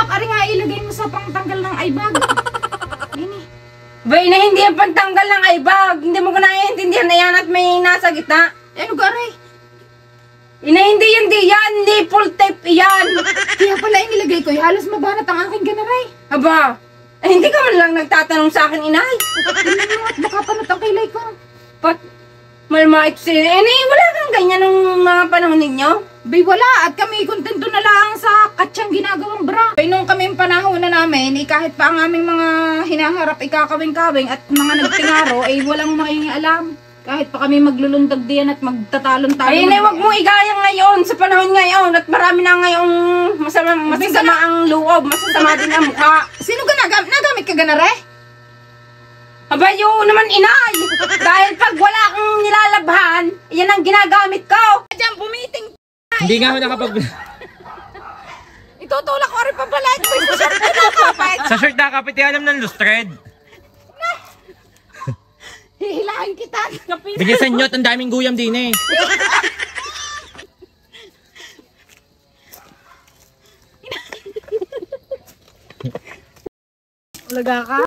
tutulak, ari nga ilagay mo sa pangtanggal ng aibag. Ini. Ba, ina, hindi yan pantanggal ng aibag. Hindi mo ko naiintindihan na yan at may nasa gitna. Ano ka, aray? Ina, hindi yan. Nipple tape yan. Kaya pala inilagay ko, halos mabanat ang aking ganaray. Aba, hindi ka man lang nagtatanong sa akin, inay. Tingnan mo at baka panot ang kilay ko. Pat, malmait si... wala kang ganyan nung mga panahon ninyo? Bay, wala. At kami kontento na lang sa katsang ginagawang bra. Bay, nung kami panahon na namin, kahit pa ang aming mga hinaharap ikakawing-kawing at mga nagtingaro, walang alam. Kahit pa kami maglulundag diyan at magtatalon-talon. Ay, inay, wag mo igaya ngayon sa panahon ngayon at marami na ngayong masasama ang loob, masasama din ang mukha. Sino ka nagamit ka ganare? Aba, yun naman, inay. Dahil pag wala kang nilalabhan, yan ang ginagamit ko. Diyan, pumiting. Hindi nga ako nakapag... Itutulak ko rin pa pala. Sa shirt na nakapit. Sa shirt nakapit, alam ng lustred. Hihilahin kita. Bilisan nyo, ang daming guyam din eh. Laga ka?